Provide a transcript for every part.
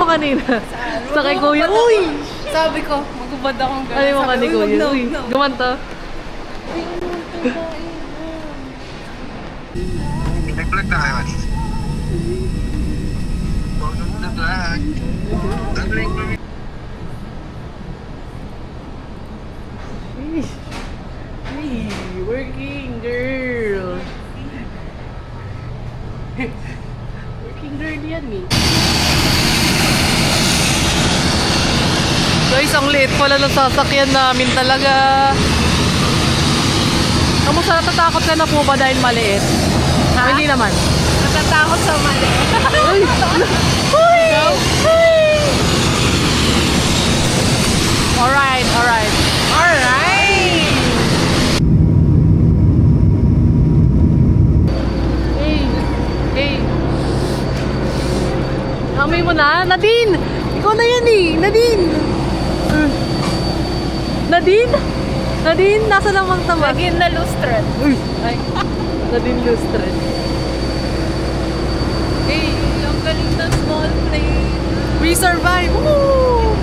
kanina? Sa kay Kuya. Uy! Sabi ko, magubad akong gano'n. Ano mo ka ni Kuya? Uy, gumanto. Nag-vlog na kayo. Welcome to the vlog. Hey, working girl. Working girl yan eh. Guys, ang liit pala ng sasakyan namin talaga. Kamusta, natatakot ka na po ba dahil maliit? Ha? Hindi naman. Natatakot sa mali. Uy! Uy! Uy! Alright, alright. Alright! Hey! Hey! Amoy mo na? Nadine! Ikaw na yan eh! Nadine! Nadine? Nadine? Nasa namang tama? Lagyan na lustret. Uy! Ay! Nadine Lustred. Hey, ang galing na small plane. We survive! Woo!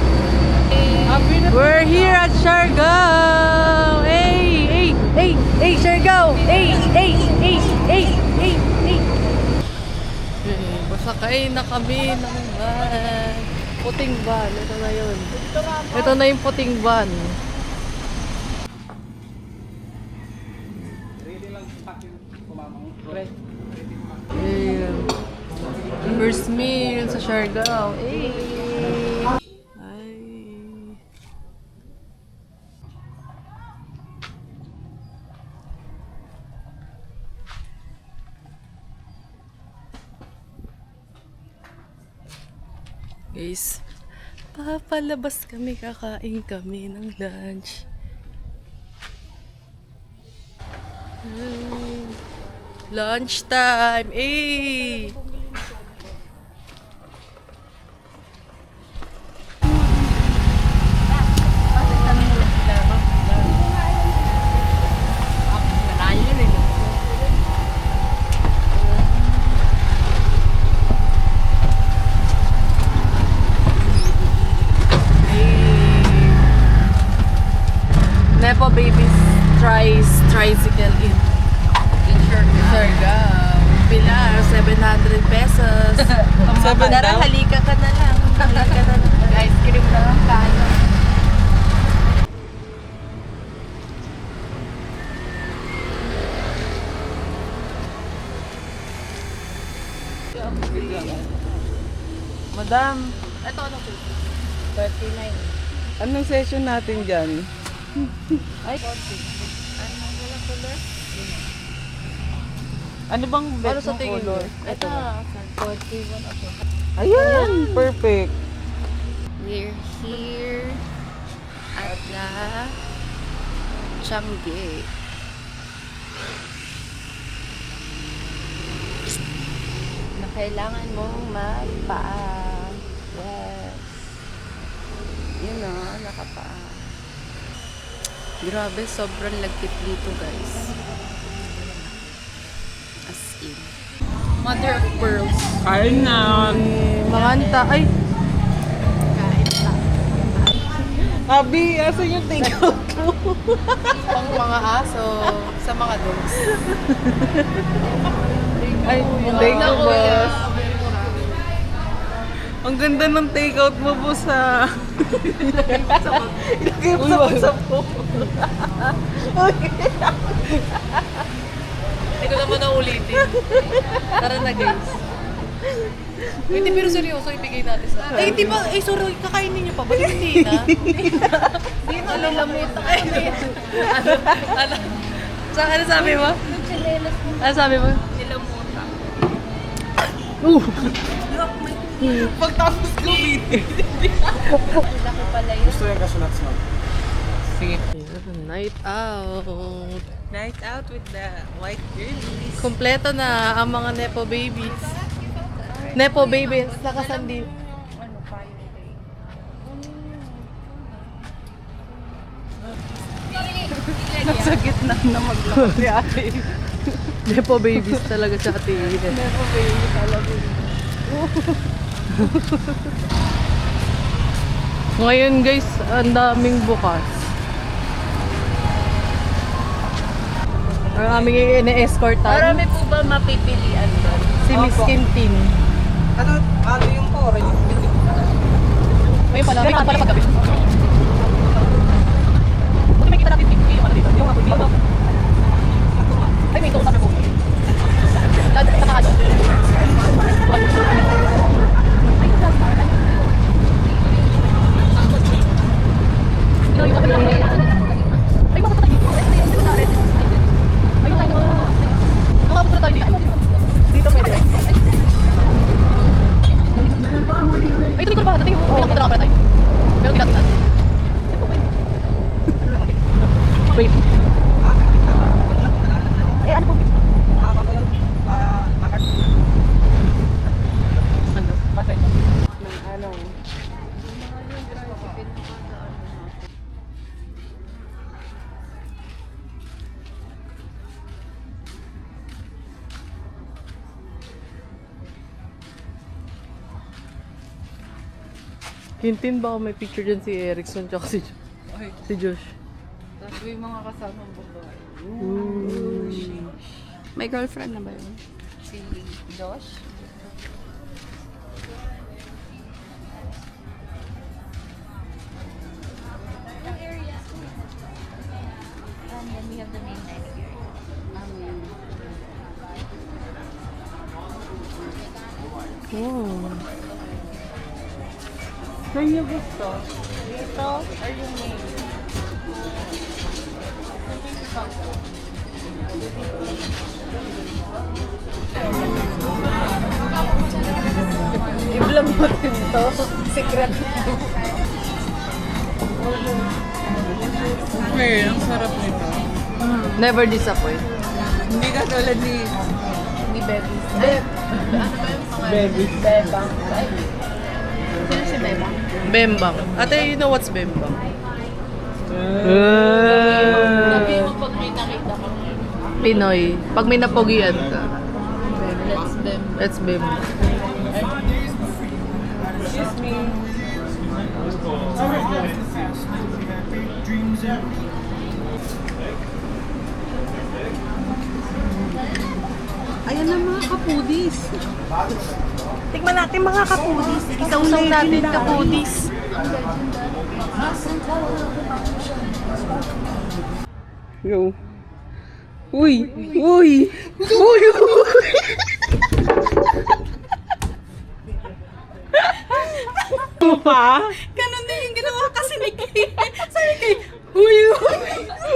We're here at Siargao! Hey! Hey! Hey! Hey! Siargao! Hey! Hey! Hey! Hey! Hey! Hey! Pasakay na kami ng van. Puting van. Ito na yun. Ito na yung puting van. Ayan. First meal sa Siargao. Hey! Ay. Guys, papalabas kami, kakain kami ng lunch. Lunch time! Eh! Nepo Babies tries tricycle in Siargao. Pila, 700 pesos. Tara, halika ka na lang. Halika na lang. Ice cream na lang tayo. Madam, Ito, ano po? 39. Anong session natin dyan? Ay, 40. Ano, wala color? Ano bang bet Ano sa mong tingin mo? color? Ito, 41 ako. Ayan! Perfect! We're here at the Changi. Na kailangan mong magpaa. Yes. Yun o, nakapaa. Grabe, sobrang lagkit dito, guys. As in. Mother of pearls. Kain na! Makanta. Ay! Kain pa. Abi, asan yung take-out mo? Pang mga aso, sa mga dogs. Ay, thank you, boss. Ang ganda ng take-out mo, boss, ha? Ilagay mo sa WhatsApp ko. Hindi ko naman na ulitin. Tara na, guys. Hindi, pero seryoso, ibigay natin sa... Ay, hindi ba? Ay, sorry, kakainin niyo pa ba? Hindi na. Hindi na lalamutan kami. Ano sabi mo? Ano sabi mo? Nilamutan. Pagtapos gawin. Laki pala yun. Gusto yung kasunats mo? Sige. Night out. Night out with the white girlies. Kompleto na ang mga Nepo babies. Nepo babies, nakasandi. Ano, Fire Day. Sa gitna na maglakad si ate. Nepo babies talaga sa atin. Never baby talaga. Ngayon guys, ang daming bukas. Ang aming ine-escortan. Marami po ba mapipilian doon? Si Miss Quintin. Ano yung orange? May pala paggabi. Buti may kita natin yung ano dito. Yung dito. Ay, may ito sabi ko. Saka ano? Dito pwede. Ay, ito ba? Dating yung pinakapunta na tayo. Pero kinatunan. Wait. Eh, ano po? Ano? Bakit? Ano? Hintin ba may picture dyan si Erickson tsaka si Josh? Tapos yung mga kasamang babae. May girlfriend na ba yun? Si Josh. And then we have the main dining area. Oh. Saan niyo gusto? Dito or yung main? I-vlog mo din to. Secret. Mer, ang sarap nito. Never disappoint. Hindi ka tulad ni Baby. Baby. Bebang. Sino si Beba? Bembang. Ate, you know what's bembang? Sabi mo pag may nakita ka. Pinoy. Pag may napogian ka. Let's them. That's bembang. Excuse me. Ayan na mga kapudis. Tikman natin mga kapudis. Isaw-saw natin kapudis. Go. Uy! Uy! Uy! Pa? Ganun din yung ginawa kasi ni Kay. Sabi kay, huy, huy,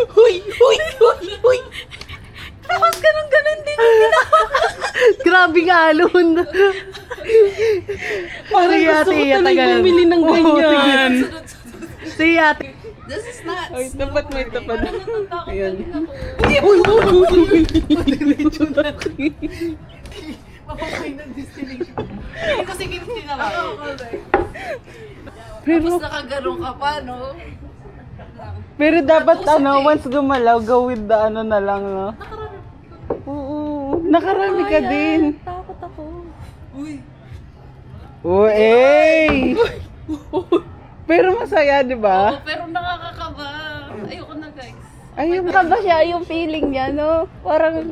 huy, huy, huy, huy. Tapos ganun din yung ginawa. Grabe nga alon. Parang Si gusto ate, ko tuloy tagalan. bumili ng Oo, ganyan. Si ate. This is nuts. Ay, dapat may tapad. Ayan. Hindi ko sige tinawa. Pero, Nakagarong ka pa, no? pero dapat once gumalaw, go with the ano na lang, no? Oo, nakarami ka din. Takot ako. Uy! Pero masaya, di ba? Pero nakakakaba. Ayoko na, guys. Ayun ka ba siya, yung feeling niya, no? Parang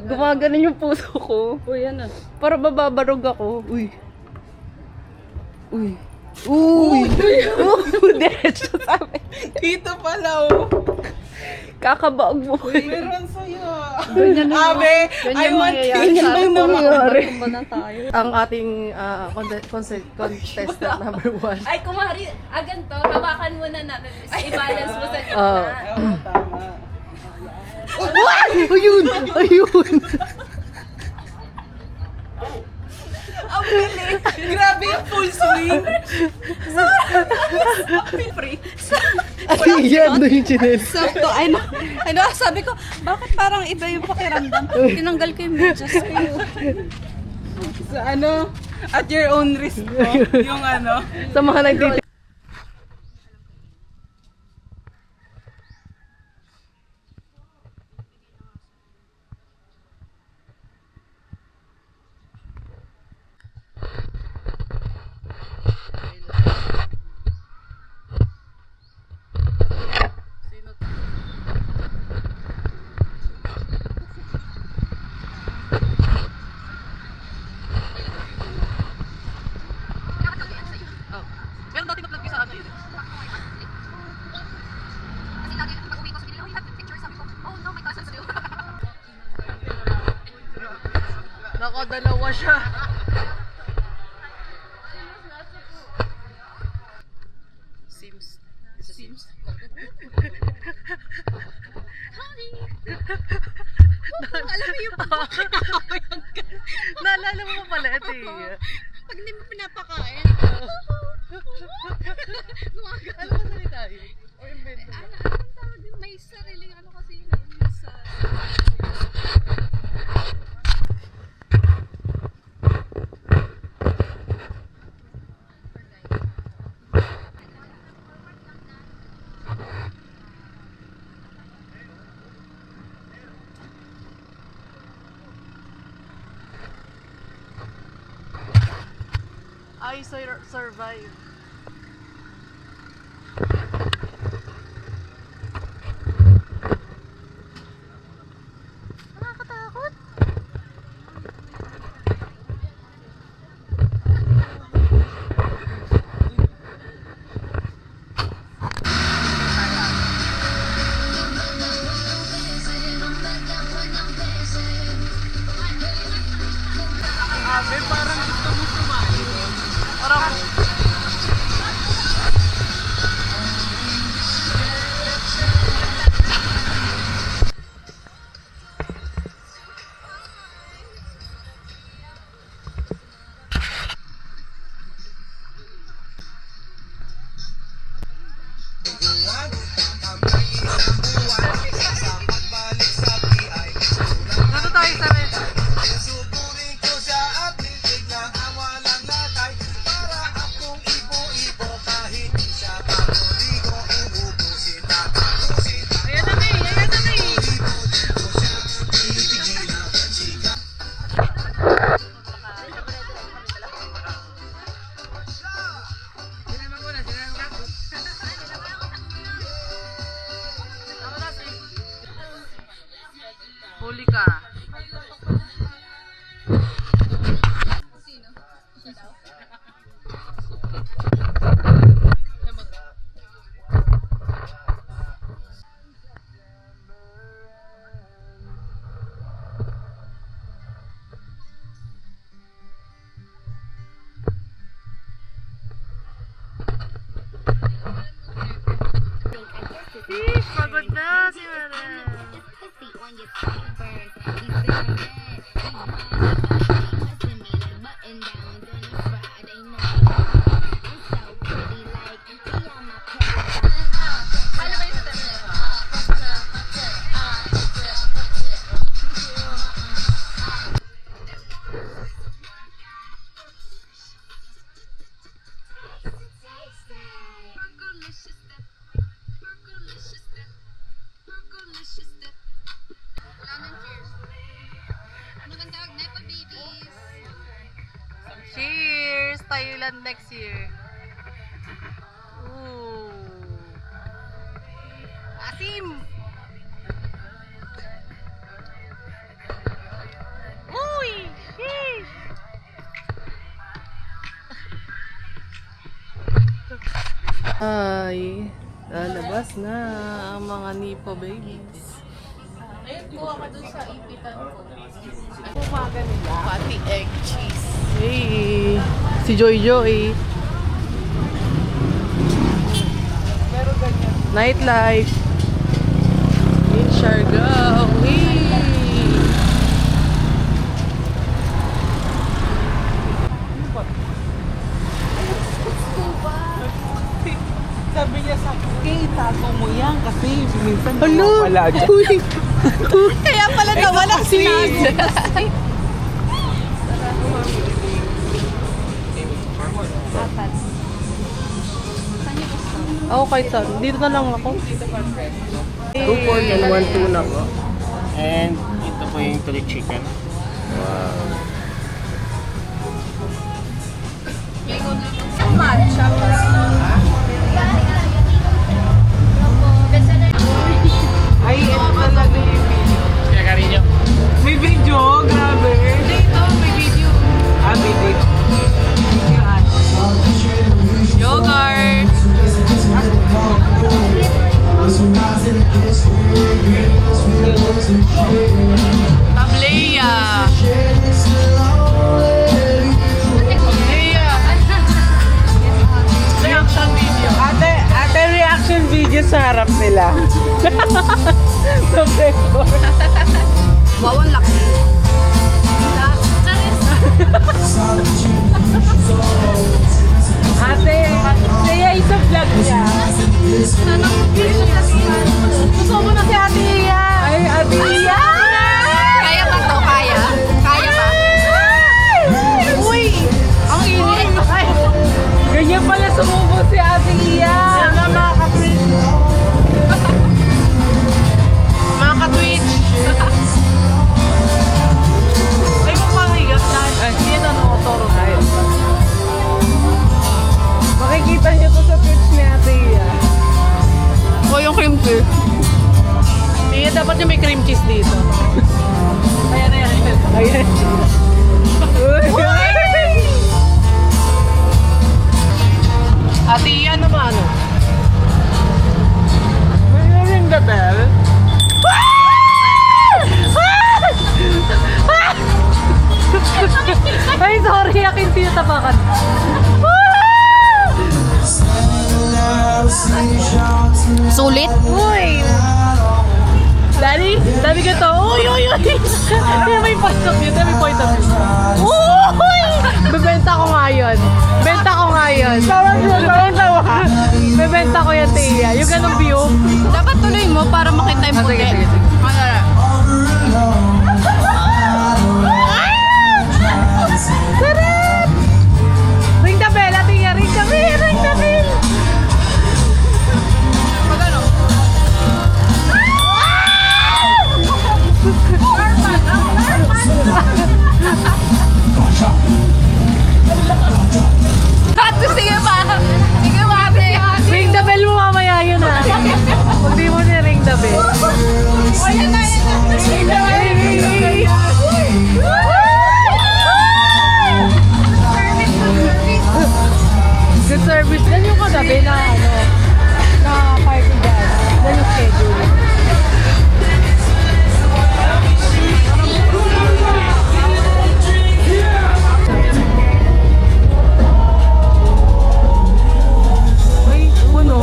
gumaganon yung puso ko. Uy, yan na. Para bababarog ako. Uy. Uy. Uy! Diretso sabi. Dito pala, oh. Kakabaog mo. Pero ang saya. Abe, I want ganyan ba yung nangyayari? na tayo. Ang ating contestant number 1. Ay, kumari, ganito, hawakan muna natin. I-balance mo sa gitna. Oo. Tama. Ayun! Ayun! Ang bilis. Grabe yung full swing. Free. Ayan, doon yung chinelas. Sakto. Ano, sabi ko, bakit parang iba yung pakiramdam? Tinanggal ko yung medyas ko. Sa ano? At your own risk po. Yung ano? Sa mga nagtitigil. Tumawa siya. Sims. Sims. Alam mo yung Naalala mo pa pala ito eh. pag hindi mo pinapakain. Ano ba salita yun? O invento ba? Anong tawag din? May sariling ano kasi yun. Sa... I survive. Nakakatakot. Parang gusto mo sumali doon. Parang Dito tayo sa mesa. Ayan na, May! Ayan na, May! Huli ka. Pagod na si Mara. Cheers! Thailand next year. Ooh. Asim! Uy! Sheesh! Ay, lalabas na ang mga Nipo babies. Ayun, kuha ka dun sa ipitan ko. Umaga nila. Pati egg cheese. Hey, si Joy Joy. Pero ganyan. Nightlife in Siargao. Hey. Sabi niya sa akin, tago mo yan kasi minsan Hello? wala dyan. Uy. Kaya pala nawala si Naz. Ako kahit saan. Dito na lang ako. 2 pork and 1 tuna po. And ito po yung tuloy chicken. Ay, ito talaga yung video. Kaya karinyo. May video, grabe. Dito, may video. Ah, video. Yogurt. Tableya. Bella. Protector. Wow, ang laki. Ate, siya isa vlog niya. Gusto mo na si Ate Iya. Ay, Ate Iya. Kaya ba to? Kaya? Kaya ba? Uy! Ang init. Ay, ganyan pala sumubo si Ate Iya. Mga ka-Twitch. Mga ka-Twitch. Ay, mapangigas na. Ay, yun ano, toro na yun. Makikita niyo to sa Twitch ni Ate Iya. O yung cream cheese. Iya, dapat yung may cream cheese dito. Ayan, ayan, ayan. Ayan. Ate Iya, ano ba ano? May ring the bell. Ay, sorry, akin tinatapakan. Sulit? Uy! Daddy, sabi ko to, uy, uy, uy! May point of view, may point of view. Uy! Bebenta ko nga yun. Benta ko nga yun. Bebenta ko yan, Tia. Yung ganong view. Dapat tuloy mo para makita yung puti. sige, sige. Sarap! Ring the bell, Tia. Ring the bell, ring the bell. Magano? Ate, sige pa! Sige pa, ate! Ring the bell mo mamaya yun, ha? Kung di mo niya ring the bell. Ayan na, ayan na! Ring the bell! Good service. Yan yung kagabi na ano, na party dyan. Yan yung schedule. Ay, puno.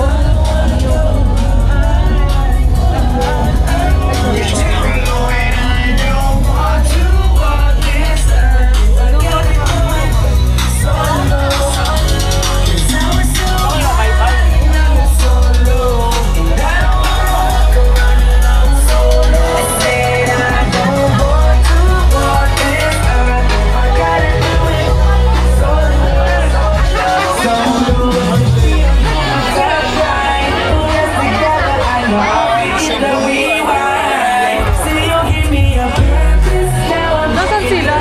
Nasaan sila?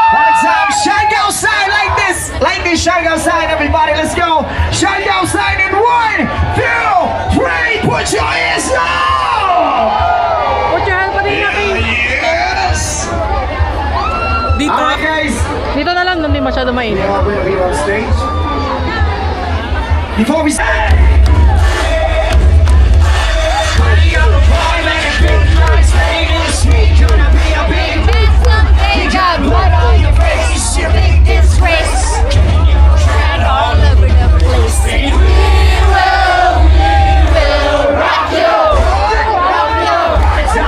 One time, shine outside like this. Like this, shine outside, everybody. Let's go. Shine outside in 1, 2, 3. Put your hands up. Put your hand pa din natin. Yes. Dito. Alright, guys. Dito na lang, hindi masyado mainit. We're gonna be on stage. Before we start. Someday, God, blood on your face. You big disgrace. Tread all over the place. We will rock you. Rock you. Let's go.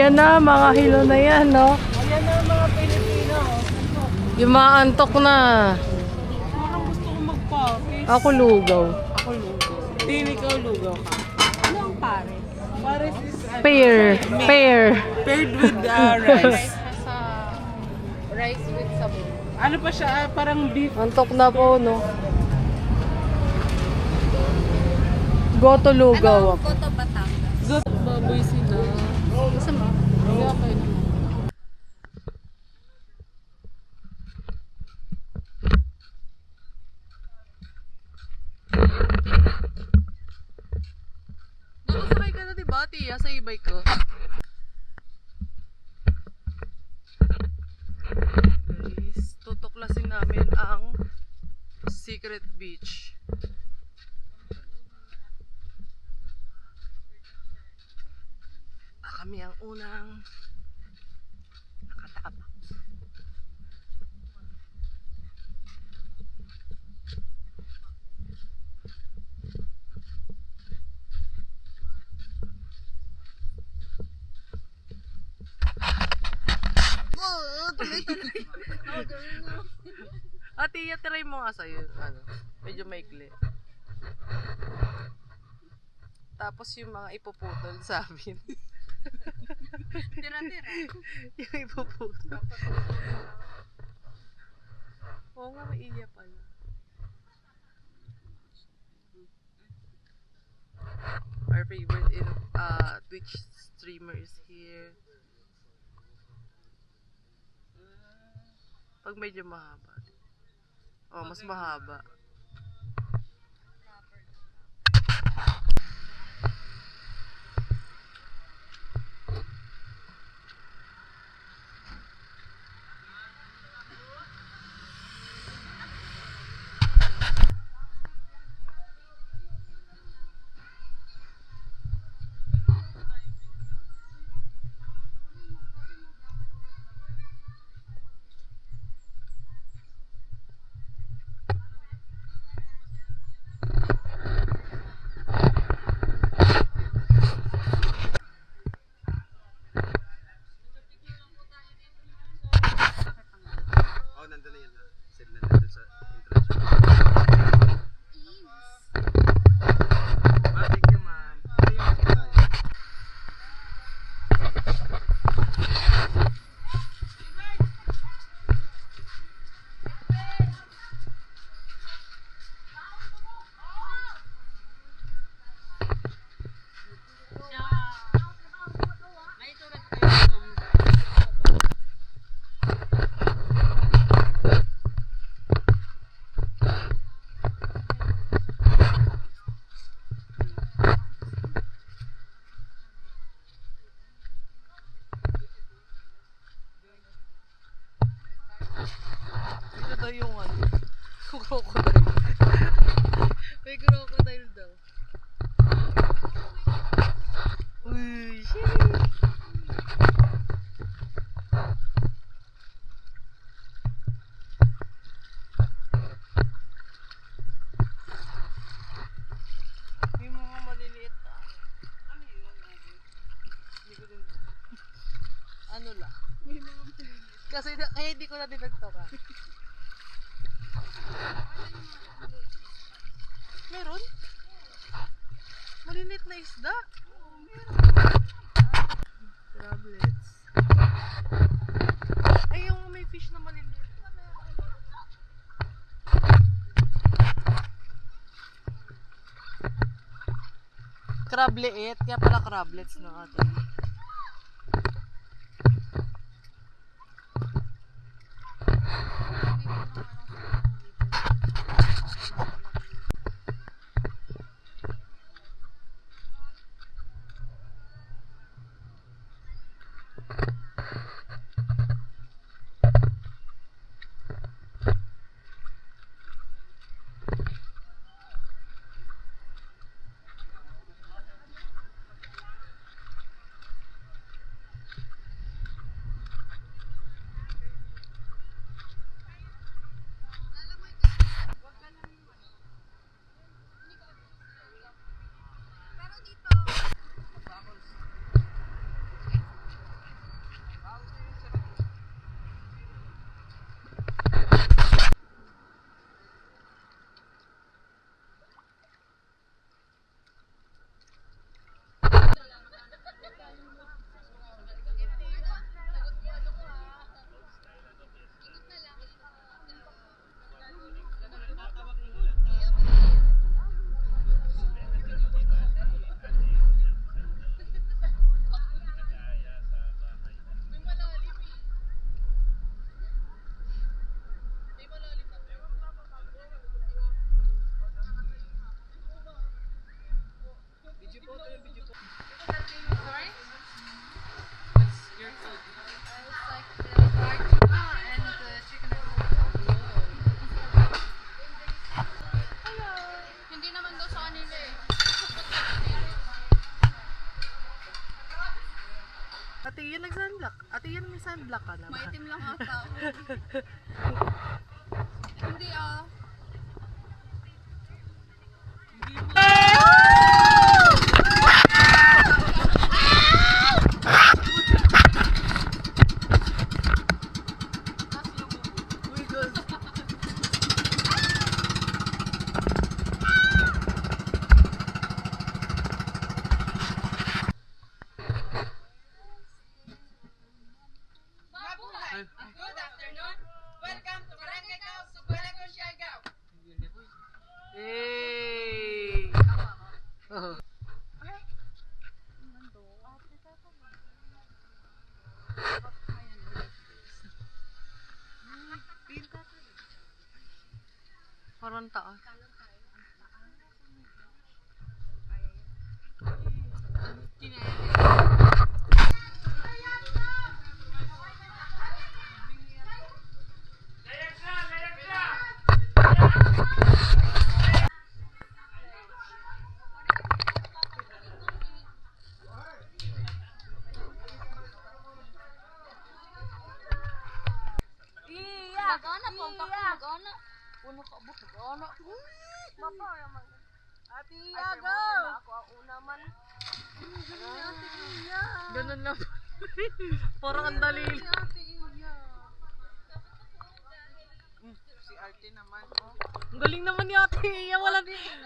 Ayan na, mga hilo na yan, no? Ayan na mga Pilipino. Yung mga antok na. Parang gusto ko magpapis. Ako lugaw. Ako lugaw. Hindi, ikaw lugaw ka. Ano ang pares? Pares is Pear. Pear. paired with rice. Rice with sabon. Ano pa siya? Parang beef. Antok na po, no? Goto lugaw ako. Koto Batangas. Baboy sila. Masama. Kaya kayo. Nakasakay ka na, diba, Tia, sa e-bike ko? Guys, tutuklasin namin ang Secret Beach. Kami ang unang nakatapak. Ate, try mo nga sa'yo. Ano, medyo maikli. Tapos yung mga ipuputol sa amin. Tira-tira. Yung ipuputol. Oo nga, may iya pala. Our favorite Twitch streamer is here. Pag medyo mahaba. Oh, mas mahaba. Dito daw yung ano, crocodile. May crocodile daw. Uy, shit. May mga maliliit na ano yun? Hindi ko din. Ano lang? May mga maliliit. Kasi kaya hindi ko na dinagtoka. Meron? Maliliit na isda? Crablets. Ay, yung may fish na maliliit. Crableet, kaya pala crablets na atin. Ate yan nag-sunblock. Ate yan may sunblock ka na ba? Maitim lang ata ako. Hindi ah. Good afternoon. Welcome to Barangay Kaos, Subuelagon, Siargao. Hey! Oh. Parang taas. Magana po ang magana. Puno ka buk magana. Mapa naman. Ate Iya, go! Ako ang una man. Ganun lang. Parang ang dali. Si Arte naman. Ang galing naman ni Ate Iya. Wala din.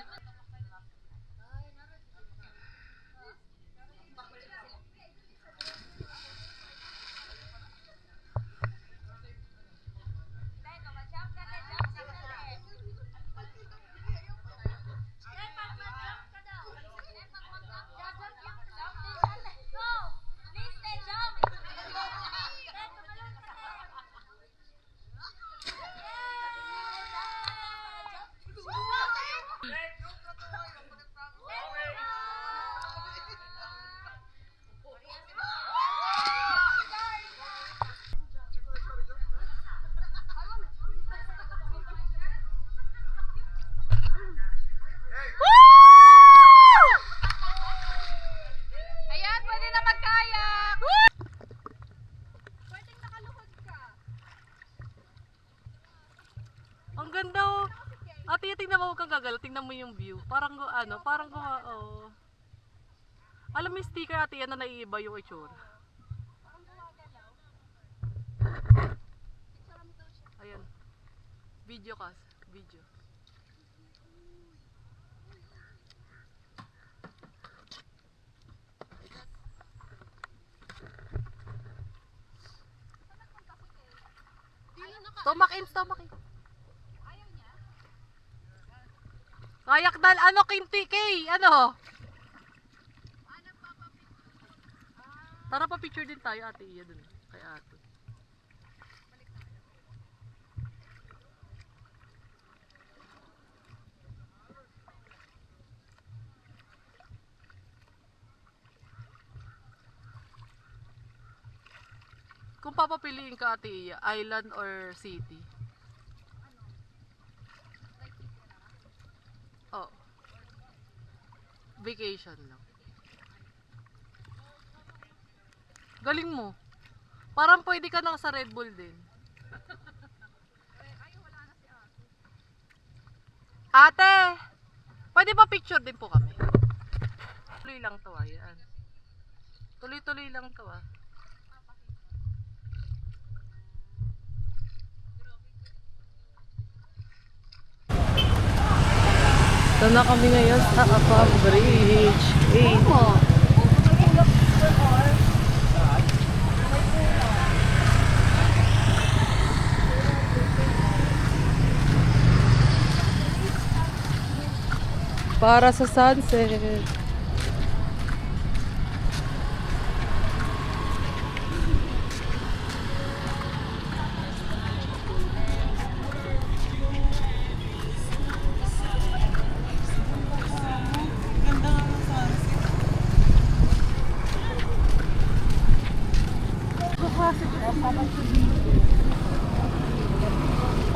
Ayan, pwede na magkayak. Pwedeng nakaluhod ka. Ang ganda oh. Ate Iya, tingnan mo, huwag kang gagalaw. Tingnan mo yung view. Parang oh. Alam mo yung sticker Ate Iya na naiiba yung itsura. Ayan. Video kas. Video. Stomach in. Kayak dal, ano, Kinti Kay, ano? Tara pa picture din tayo, Ate Iya, dun, kay ate. Kung papapiliin ka, Ate Iya, island or city? Oh. Vacation lang. Galing mo. Parang pwede ka nang sa Red Bull din. Ate! Pwede ba picture din po kami? Tuloy lang to, yan. Tuloy-tuloy lang to, ah. Ito na kami ngayon sa Apam Bridge. Hey. Para sa sunset.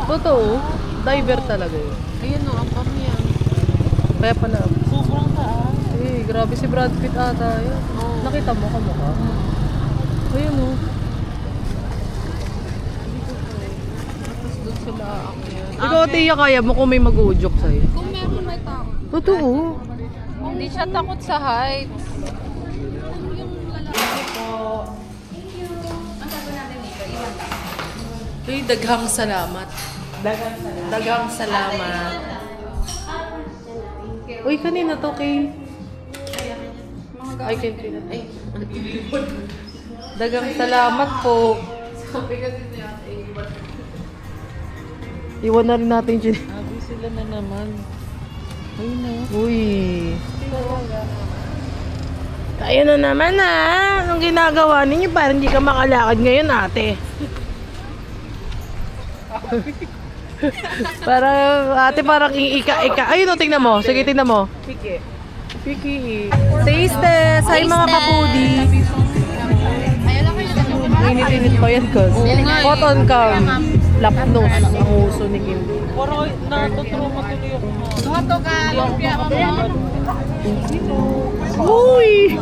Totoo, diver talaga yun. Ayan o, ang pamilya. Kaya pala. Sobrang taas. Eh, grabe si Brad Pitt ata yun. Nakita mo kamukha? Ayun o. Ikaw, Tia, kaya mo kung may mag-uudyok sa'yo? Kung meron may tao. Totoo. Hindi siya takot sa heights. Uy, daghang salamat. Daghang salamat. Uy, kanina to, Kay. Ay, Kay. Ay. Daghang salamat po. Iwan na rin natin yun. Abi sila na naman. Ayun na. Uy. Kaya na naman Anong ginagawa ninyo? Parang hindi ka makalakad ngayon, ate. Parang ika. Ayun o, tingnan mo. Sige, tingnan mo. Piki. Tastes! Hi mga kapudi. Ayun lang kayo. Init-init pa yan, cuz. Cotton cam. Lapnos ang uso ni Kim. Parang natutruma tuloy ako. Moto ka, lumpia mo mo. Uy!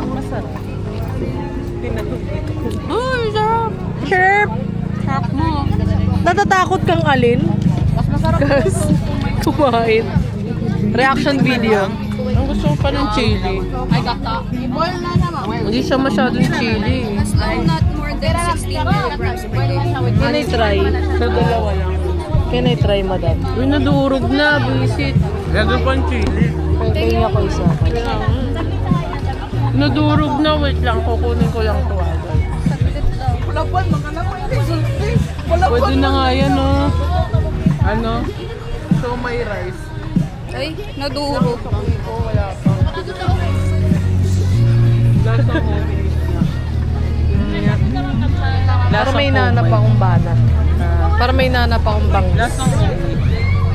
Uy, sarap. Chirp! Sarap mo. Natatakot kang alin? Mas masarap Cuz, kumain. Reaction video. Ang gusto ko pa ng chili. Ay, gata. I-boil na naman. Hindi siya masyadong chili. Slow, not more than 16 kilograms per day. Can I try? Sa dalawa lang. Can I try, madam? Uy, nadurog na. Bisit. Gagawin pa ang chili. Pwede ako isa. Nadurog na. Wait lang. Kukunin ko lang ito agad. Pwede na nga yan, oh. Ano? So, may rice. Ay, naduro. Wala pa. Lasa mo. Para may nanap akong banat. Para may nanap akong bangus. Lasa mo.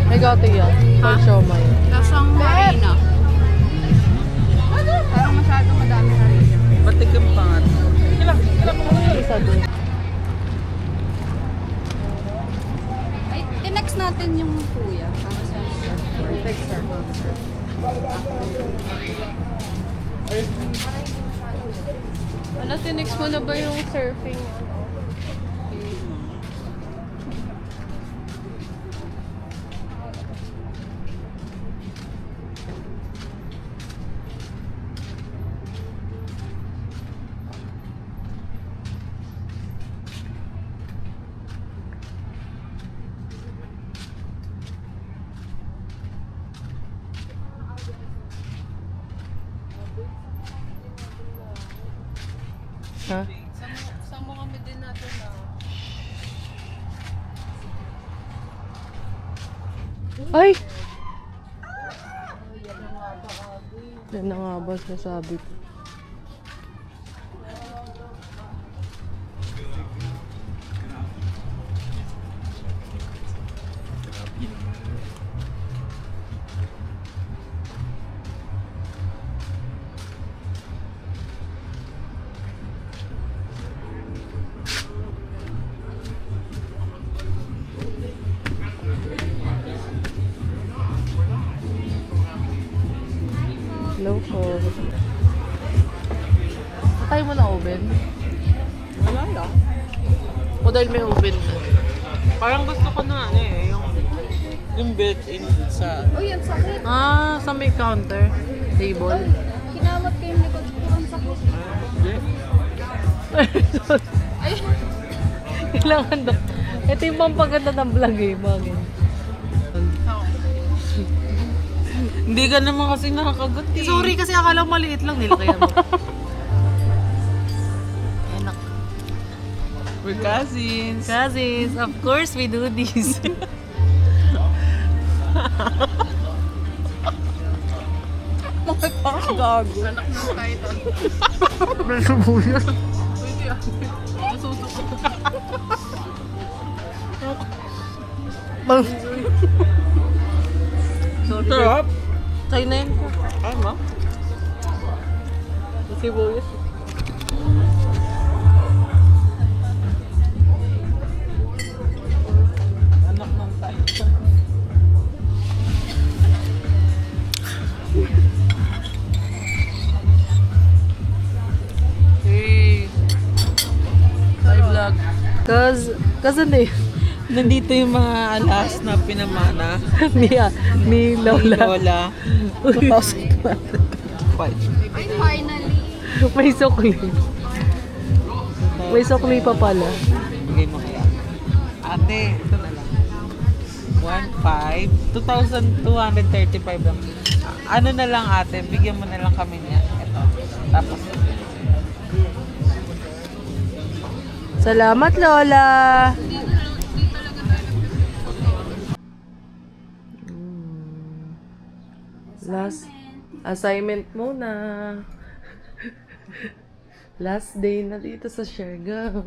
May gato yan. For siomay. Lasang marina. Parang masyado madami na rin. Patikim pa nga. Isa din. Ay, tinext natin yung kuya. Para sa Ano, tinext mo na ba yung surfing? Ha? Sama kami din natin na. Ay! Yan na nga ba sinasabi ko. Hello po. Patay mo na oven? Wala lang. O dahil may oven na. Parang gusto ko na ano eh. Yung built-in sa... Oh, yan sakit. Ah, sa may counter. Table. Kinamot ko yung likod ko. Ang sakit. Hindi. Kailangan daw. Ito yung pampaganda ng vlog eh. Bagay. Hindi ka naman kasi nakakagat eh. Sorry kasi akala mo maliit lang nila kaya mo. Enak. We're cousins. Cousins, of course we do this. Gago. Anak ng title. May subuyan. Sarap. Sa'yo na yun. Ay, ma? Sibuyas. Anak ng tayo. Hey. Cause ano eh, Nandito yung mga alas na pinamana ni ni Lola. Lola. 2,205. Ay, finally. May sukli. May sukli pa pala. Bigay mo kaya. Ate, ito na lang. 2,235 lang. Ano na lang ate, bigyan mo na lang kami niya. Ito. Tapos, Salamat, Lola! Last assignment muna. Last day na dito sa Siargao.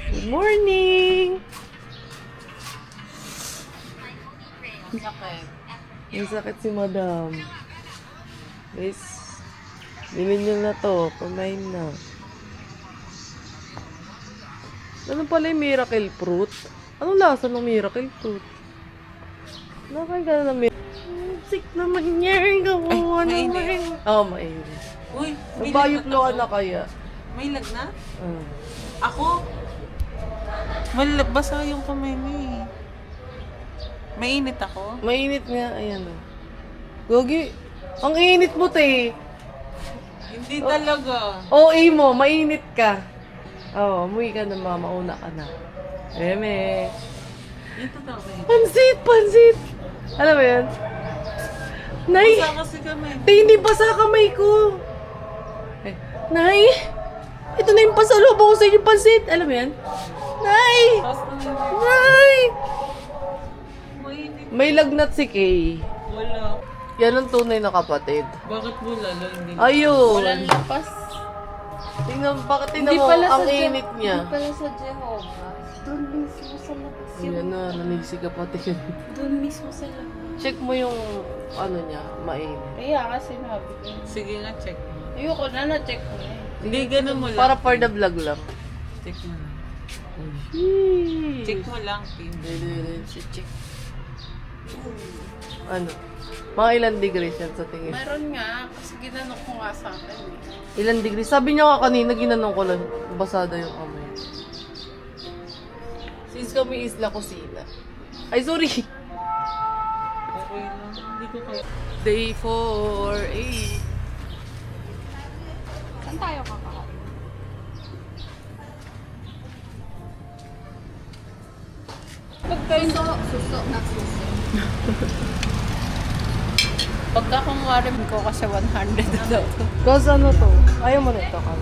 Good morning! May sakit si Madam. Guys, bilhin nyo na to. Kumain na. Ano pala yung miracle fruit? Anong lasa ng miracle fruit? Nakain ka na ng sick naman yan. Gawa naman. Oo, mainit. uy, may Nagbayot lagnat na ako. kaya. May lagnat? Ah. Ako? Basa yung kamay mo eh. Mainit ako? Mainit nga. Ayan o. Gogi, ang init mo, te. Hindi talaga. OA mo, mainit ka. Oo, umuwi ka na, mauna ka na. Eme. Ito daw eh. Pansit, pansit! Alam mo yan? Nay! Basa kasi kami. Te, hindi basa kamay ko. Eh, Nay! Ito na yung pasalubong ko sa inyo, pansit. Alam mo yan? Nay! Tapos na yun. Nay! Mainit. May lagnat si Kay. Wala. Yan ang tunay na kapatid. Bakit mo lalo hindi? Ayun. Walang lapas. Tingnan, bakit tingnan Hindi mo pala ang sa init niya? Hindi pala sa Jehovah. Doon mismo sa labas yun. Ayan na, nanisig ka pati yun. Doon mismo sa labas. Check mo yung, ano niya, mainit. Kaya kasi sinabi ko. Sige nga, check. Ayoko na, na-check ko na eh. Hindi, ganun mo lang. Para for the vlog lang. Check mo lang. Check. Check mo lang, Kim. Check. Ano? Mga ilang degrees yan sa tingin? Meron nga, kasi ginanong ko nga sa akin eh. Ilang degrees? Sabi niya nga kanina, ginanong ko lang, basada yung kamay. Since kami isla kusina. Ay, sorry! Okay lang. Hindi ko kaya. Day 4, 8. Saan tayo kakain? Suso na suso. Pagka kunwari ko kasi 100 daw. Cause ano to? Ayaw mo nito ka.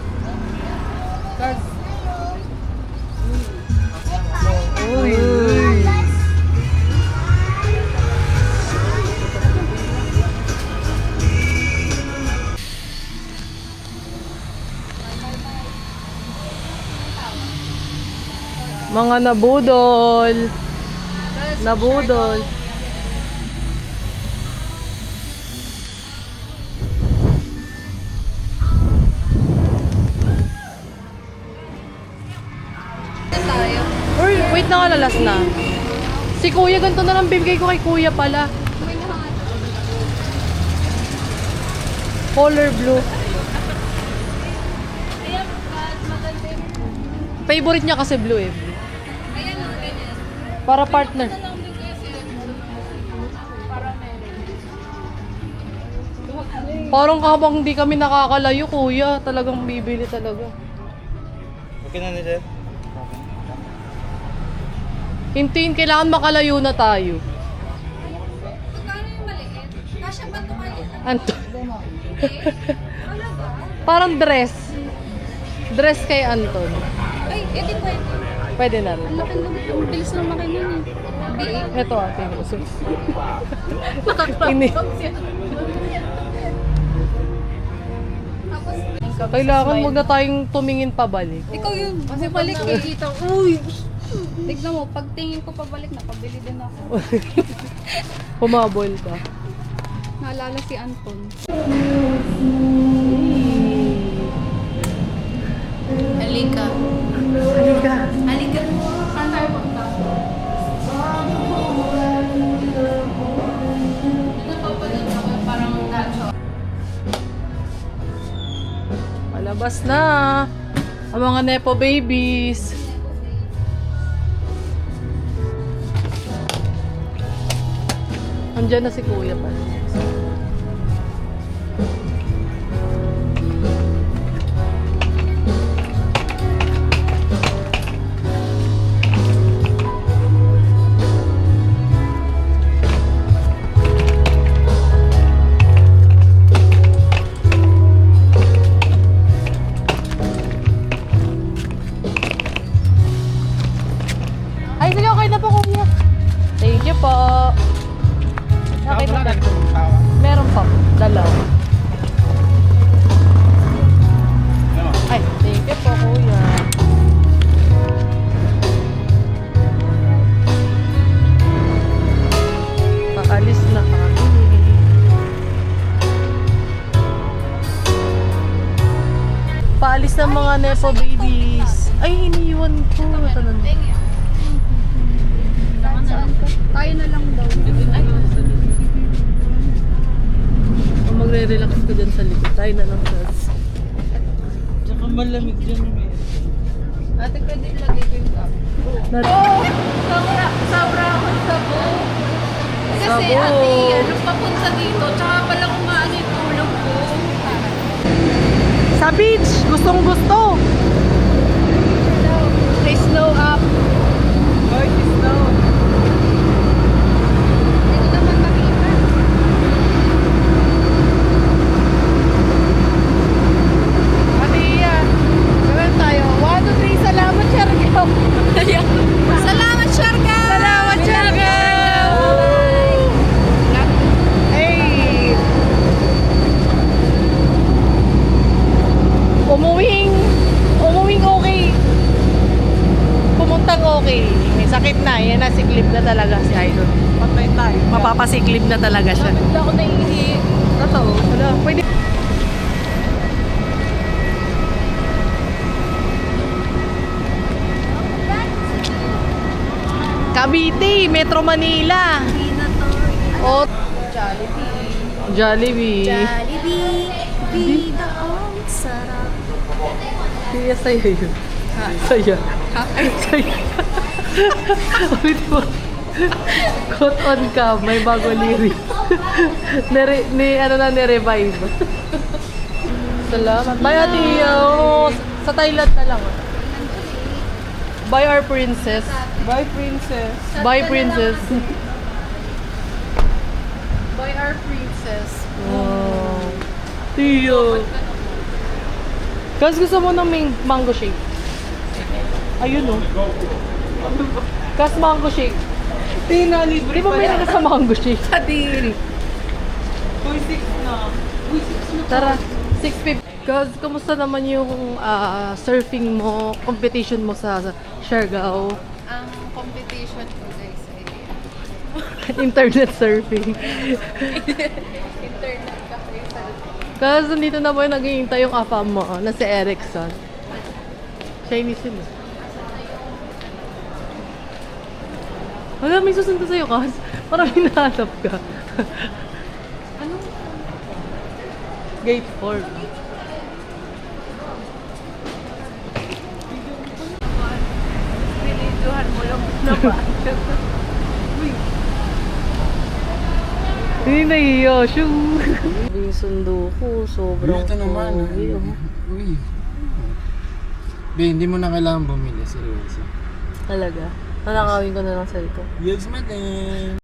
Uy! Mga nabudol. Nabudol. Tayo. Or, wait na ka, last na. Si Kuya, ganito na lang bibigay ko kay Kuya pala. May lahat. Color blue. Ayan, maganda yung... Favorite niya kasi blue eh. Ayan ang ganyan. Para partner. Lang din kasi. Para meron. Parang habang hindi kami nakakalayo, Kuya, talagang bibili talaga. Okay na nila. Hintuin, kailangan makalayo na tayo. Magkano yung maliit? Kasya ba ito kayo? Anton. Ano ba? Parang dress. Dress kay Anton. Ay, edi pwede. Pwede na rin. Ang laki-laki. Ang bilis na lumaki nun eh. Biik. Ito ate. Ini. Tapos, Kailangan wag na tayong tumingin pabalik. ikaw yun. Bumalik eh. Dito. Uy! Tignan mo, pag tingin ko pabalik, napabili din ako. Humabol ka. Naalala si Anton. Halika. Halika. Halika. Saan tayo punta? Lumabas na. Ang mga Nepo babies. Andiyan na si Kuya pa. Ay, sige, okay na po, Kuya. Thank you po. Okay na po. Meron pa po. Dalawa. Ay, thank you po, Kuya. Paalis na kami. Paalis ng mga Nepo babies. Ay, iniwan ko. Tanan. Tayo na lang daw. Magre-relax ko dyan sa likod. Tayo na lang sa... Tsaka malamig dyan. Ate, pwede ilagay ko yung cup. Sobra ako sa boat. Kasi Sa ate, boat. ano papunta dito, tsaka pala kumaan yung tulog ko. Sa beach! Gustong gusto! May snow up. Dito naman makita. Ate Ian, gawin tayo. 1, 2, 3, salamat, Siargao! Salamat, Sharga! Salamat, Siargao! Hey! Umuwing okay. Pumuntang okay. May sakit na. Yan na, siklib na talaga si Idol. Patay tayo. Mapapasiklib na talaga siya. Bigla ako naiihi. Totoo. Wala. Pwede. Cavite, Metro Manila. O, Jollibee. Jollibee, bida ang sarap. Kaya sa'yo yun. Sa'yo. Ay, sa'yo. Ulit mo. Caught on cam, may bago lyric. Ni-revive. Salamat. Bye, Ate Iyo. Sa Thailand na lang. Bye, our princess. Bye, princess. Bye, princess. By our princess. Wow. Tiyo. Kasi gusto mo ng mango shake. Ayun o. Kasi mango shake. Tina, libre Di ba pa may yan. sa mango shake? Kadiri. Uy, 6 na. Uy, 6 na. Tara, 6:50. Guys, kamusta naman yung surfing mo, competition mo sa Siargao? Ang competition ko guys ay Internet surfing. internet cafe sa Kasi nandito na po yung nag-iintay yung afam mo, na si Erickson. Chinese yun eh. Wala, may susunod sa'yo, Kas. Parang hinahanap ka. Ano? Gate 4. Pinidyohan mo yung naman. Hindi nahiya, shoo! Yung sundo ko, sobrang Ito naman. pogi, oh. Uy. Be, hindi mo na kailangan bumili. Seryoso. Talaga. Nanakawin ko na lang sa ito. Yes, madam.